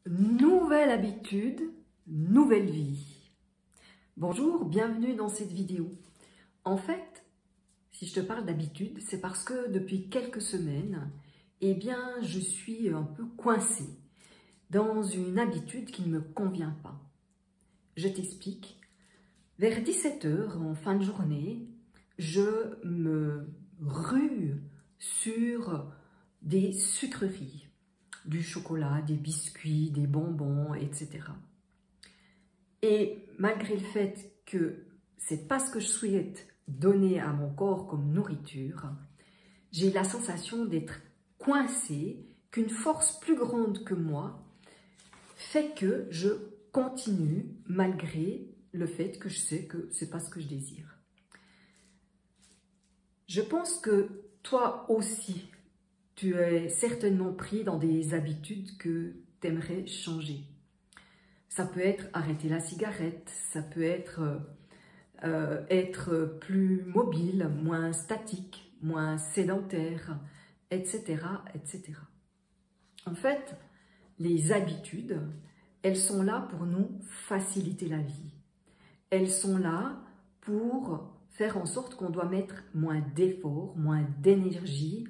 Nouvelle habitude, nouvelle vie. Bonjour, bienvenue dans cette vidéo. En fait, si je te parle d'habitude, c'est parce que depuis quelques semaines, je suis un peu coincée dans une habitude qui ne me convient pas. Je t'explique. Vers 17 h, en fin de journée, je me rue sur des sucreries. Du chocolat, des biscuits, des bonbons, etc. Et malgré le fait que c'est pas ce que je souhaite donner à mon corps comme nourriture, j'ai la sensation d'être coincée, qu'une force plus grande que moi fait que je continue malgré le fait que je sais que c'est pas ce que je désire. Je pense que toi aussi, tu es certainement pris dans des habitudes que tu aimerais changer. Ça peut être arrêter la cigarette, ça peut être être plus mobile, moins statique, moins sédentaire, etc., etc. En fait, les habitudes, elles sont là pour nous faciliter la vie. Elles sont là pour faire en sorte qu'on doit mettre moins d'efforts, moins d'énergie,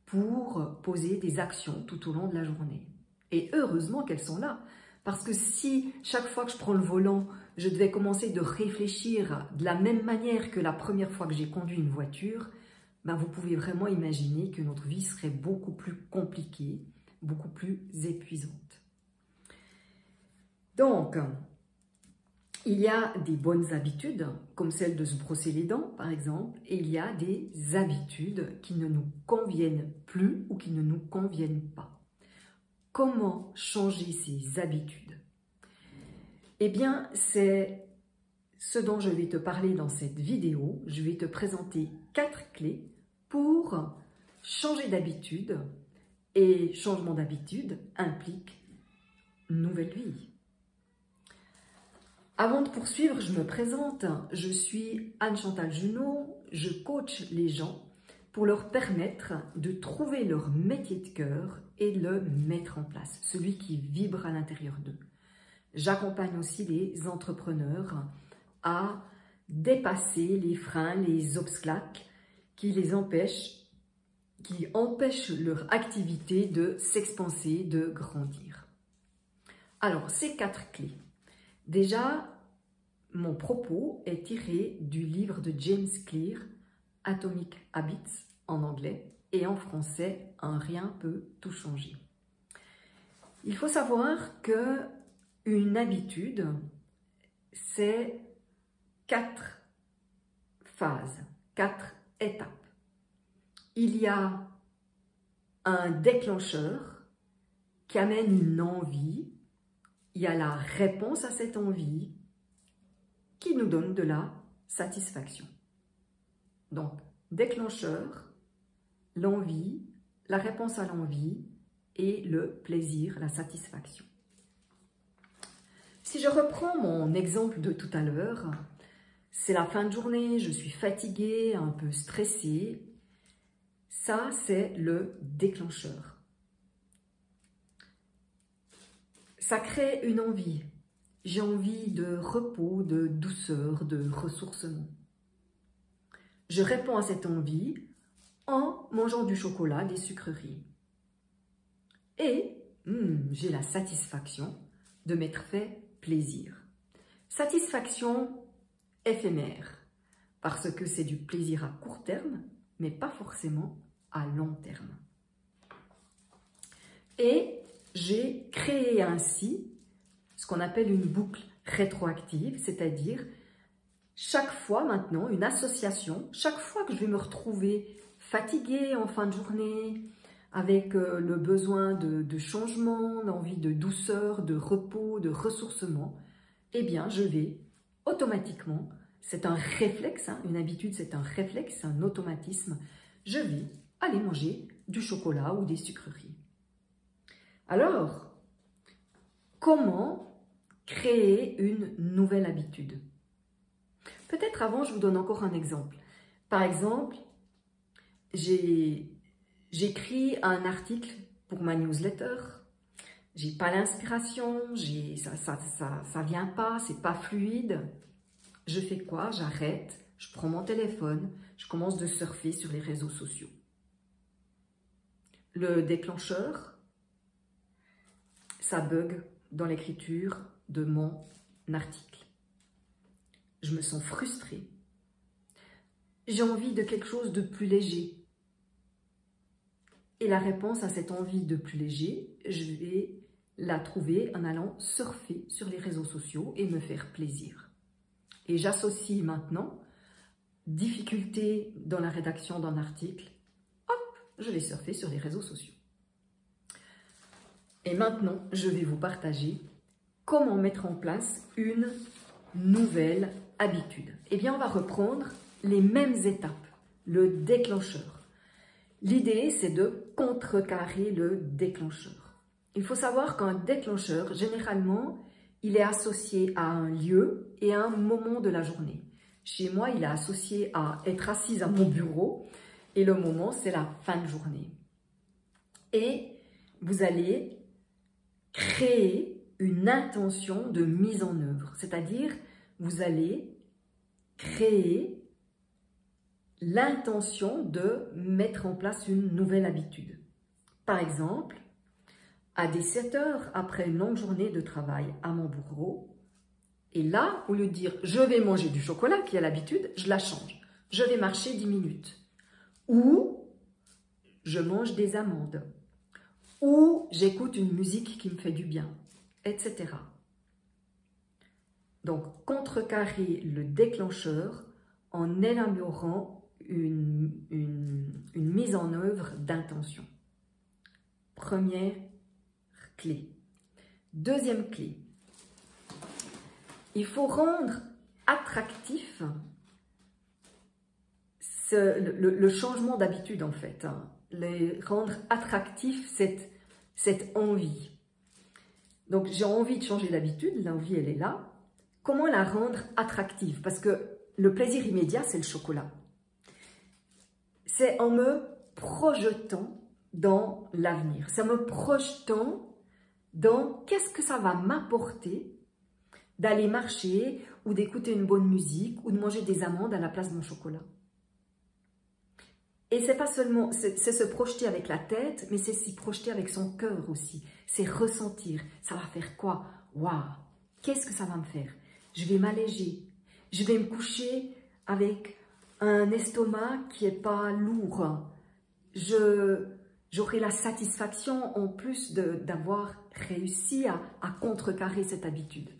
pour poser des actions tout au long de la journée. Et heureusement qu'elles sont là, parce que si chaque fois que je prends le volant, je devais commencer de réfléchir de la même manière que la première fois que j'ai conduit une voiture, vous pouvez vraiment imaginer que notre vie serait beaucoup plus compliquée, beaucoup plus épuisante. Donc, il y a des bonnes habitudes, comme celle de se brosser les dents, par exemple, et il y a des habitudes qui ne nous conviennent plus ou qui ne nous conviennent pas. Comment changer ces habitudes? Eh bien, c'est ce dont je vais te parler dans cette vidéo. Je vais te présenter 4 clés pour changer d'habitude. Et changement d'habitude implique nouvelle vie. Avant de poursuivre, je me présente. Je suis Anne-Chantal Junot. Je coach les gens pour leur permettre de trouver leur métier de cœur et de le mettre en place, celui qui vibre à l'intérieur d'eux. J'accompagne aussi les entrepreneurs à dépasser les freins, les obstacles qui empêchent leur activité de s'expanser, de grandir. Alors, ces 4 clés. Déjà, mon propos est tiré du livre de James Clear, Atomic Habits en anglais, et en français, Un rien peut tout changer. Il faut savoir que une habitude, c'est 4 phases, 4 étapes. Il y a un déclencheur qui amène une envie. Il y a la réponse à cette envie qui nous donne de la satisfaction. Donc, déclencheur, l'envie, la réponse à l'envie et le plaisir, la satisfaction. Si je reprends mon exemple de tout à l'heure, c'est la fin de journée, je suis fatiguée, un peu stressée. Ça, c'est le déclencheur. Ça crée une envie. J'ai envie de repos, de douceur, de ressourcement. Je réponds à cette envie en mangeant du chocolat, des sucreries. Et j'ai la satisfaction de m'être fait plaisir. Satisfaction éphémère, parce que c'est du plaisir à court terme, mais pas forcément à long terme. Et j'ai créé ainsi ce qu'on appelle une boucle rétroactive, c'est-à-dire chaque fois maintenant, une association, chaque fois que je vais me retrouver fatiguée en fin de journée, avec le besoin de changement, l'envie de douceur, de repos, de ressourcement, eh bien je vais automatiquement, c'est un réflexe, une habitude c'est un réflexe, un automatisme, je vais aller manger du chocolat ou des sucreries. Alors, comment créer une nouvelle habitude? Peut-être avant, je vous donne encore un exemple. Par exemple, j'écris un article pour ma newsletter j'ai pas l'inspiration, ça vient pas, c'est pas fluide. Je fais quoi? J'arrête, je prends mon téléphone, je commence de surfer sur les réseaux sociaux. Le déclencheur, ça bug dans l'écriture de mon article. Je me sens frustrée. J'ai envie de quelque chose de plus léger. Et la réponse à cette envie de plus léger, je vais la trouver en allant surfer sur les réseaux sociaux et me faire plaisir. Et j'associe maintenant difficulté dans la rédaction d'un article. Hop, je vais surfer sur les réseaux sociaux. Et maintenant, je vais vous partager comment mettre en place une nouvelle habitude. Eh bien, on va reprendre les mêmes étapes, le déclencheur. L'idée, c'est de contrecarrer le déclencheur. Il faut savoir qu'un déclencheur, généralement, il est associé à un lieu et à un moment de la journée. Chez moi, il est associé à être assise à mon bureau et le moment, c'est la fin de journée. Et vous allez créer une intention de mise en œuvre, c'est-à-dire vous allez créer l'intention de mettre en place une nouvelle habitude. Par exemple, à 17 heures, après une longue journée de travail à mon bureau, et là, au lieu de dire « je vais manger du chocolat » qui est l'habitude, je la change. Je vais marcher 10 minutes. Ou je mange des amandes. Ou j'écoute une musique qui me fait du bien, etc. Donc, contrecarrer le déclencheur en élaborant une mise en œuvre d'intention. Première clé. Deuxième clé. Il faut rendre attractif le changement d'habitude en fait. Rendre attractif cette envie. Donc j'ai envie de changer d'habitude, l'envie elle est là. Comment la rendre attractive? Parce que le plaisir immédiat, c'est le chocolat. C'est en me projetant dans l'avenir. C'est en me projetant dans qu'est-ce que ça va m'apporter d'aller marcher ou d'écouter une bonne musique ou de manger des amandes à la place de mon chocolat. Et c'est pas seulement, c'est se projeter avec la tête, mais c'est s'y projeter avec son cœur aussi. C'est ressentir. Ça va faire quoi? Waouh! Qu'est-ce que ça va me faire? Je vais m'alléger. Je vais me coucher avec un estomac qui n'est pas lourd. J'aurai la satisfaction en plus d'avoir réussi à contrecarrer cette habitude.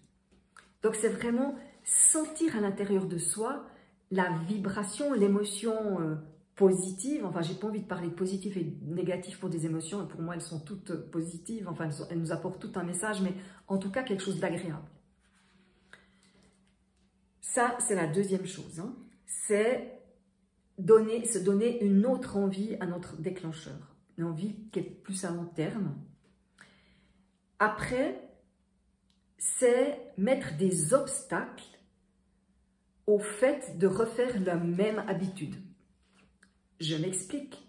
Donc c'est vraiment sentir à l'intérieur de soi la vibration, l'émotion positive. Enfin, j'ai pas envie de parler de positif et de négatif pour des émotions. Pour moi, elles sont toutes positives. Enfin, elles nous apportent tout un message, mais en tout cas quelque chose d'agréable. Ça, c'est la deuxième chose. Hein. C'est se donner une autre envie à notre déclencheur. Une envie qui est plus à long terme. Après, c'est mettre des obstacles au fait de refaire la même habitude. Je m'explique.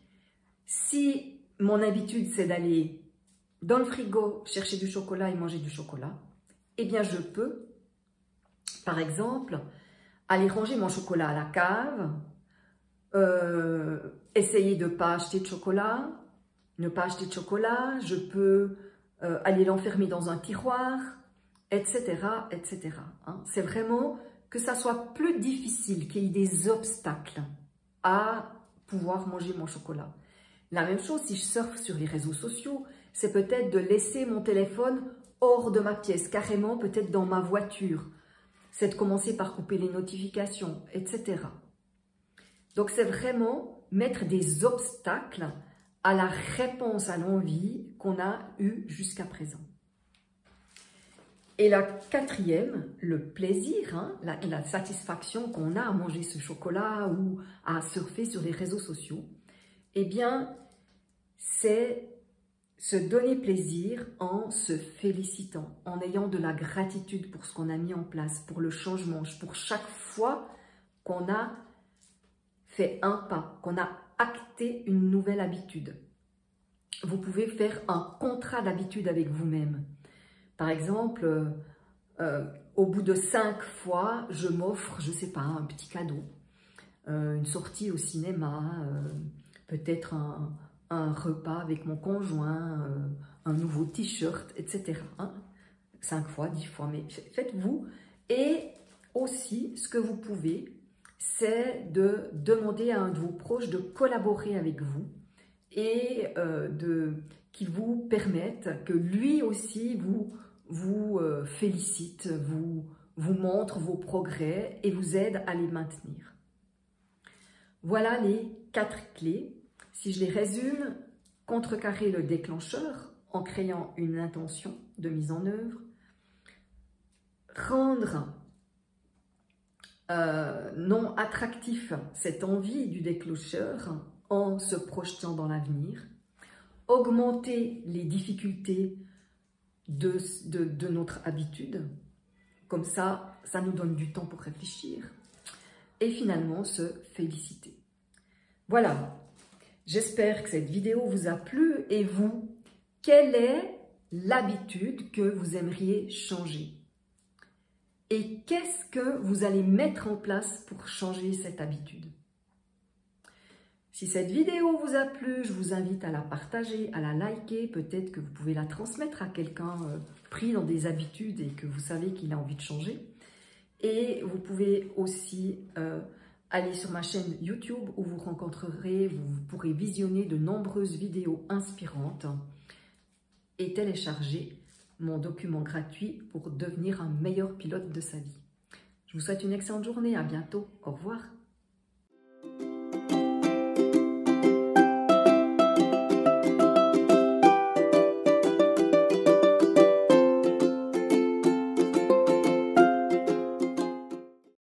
Si mon habitude, c'est d'aller dans le frigo chercher du chocolat et manger du chocolat, eh bien, je peux, par exemple, aller ranger mon chocolat à la cave, essayer de ne pas acheter de chocolat, ne pas acheter de chocolat, je peux aller l'enfermer dans un tiroir, etc. etc. Hein. C'est vraiment que ça soit plus difficile, qu'il y ait des obstacles à pouvoir manger mon chocolat. La même chose, si je surfe sur les réseaux sociaux, c'est peut-être de laisser mon téléphone hors de ma pièce, carrément peut-être dans ma voiture. C'est de commencer par couper les notifications, etc. Donc, c'est vraiment mettre des obstacles à la réponse à l'envie qu'on a eue jusqu'à présent. Et la quatrième, le plaisir, hein, la satisfaction qu'on a à manger ce chocolat ou à surfer sur les réseaux sociaux, eh bien, c'est se donner plaisir en se félicitant, en ayant de la gratitude pour ce qu'on a mis en place, pour le changement, pour chaque fois qu'on a fait un pas, qu'on a acté une nouvelle habitude. vous pouvez faire un contrat d'habitude avec vous-même. Par exemple, au bout de 5 fois, je m'offre, je ne sais pas, un petit cadeau, une sortie au cinéma, peut-être un repas avec mon conjoint, un nouveau t-shirt, etc. 5 fois, 10 fois, mais faites-vous. Et aussi, ce que vous pouvez, c'est de demander à un de vos proches de collaborer avec vous et qu'il vous permette que lui aussi vous félicite, vous montre vos progrès et vous aide à les maintenir. Voilà les 4 clés. Si je les résume, contrecarrer le déclencheur en créant une intention de mise en œuvre, rendre non attractif cette envie du déclencheur en se projetant dans l'avenir, augmenter les difficultés de notre habitude, comme ça nous donne du temps pour réfléchir, et finalement se féliciter. Voilà, j'espère que cette vidéo vous a plu. Et vous, quelle est l'habitude que vous aimeriez changer? Et qu'est-ce que vous allez mettre en place pour changer cette habitude? Si cette vidéo vous a plu, je vous invite à la partager, à la liker. Peut-être que vous pouvez la transmettre à quelqu'un pris dans des habitudes et que vous savez qu'il a envie de changer. Et vous pouvez aussi aller sur ma chaîne YouTube où vous pourrez visionner de nombreuses vidéos inspirantes et télécharger mon document gratuit pour devenir un meilleur pilote de sa vie. Je vous souhaite une excellente journée, à bientôt, au revoir.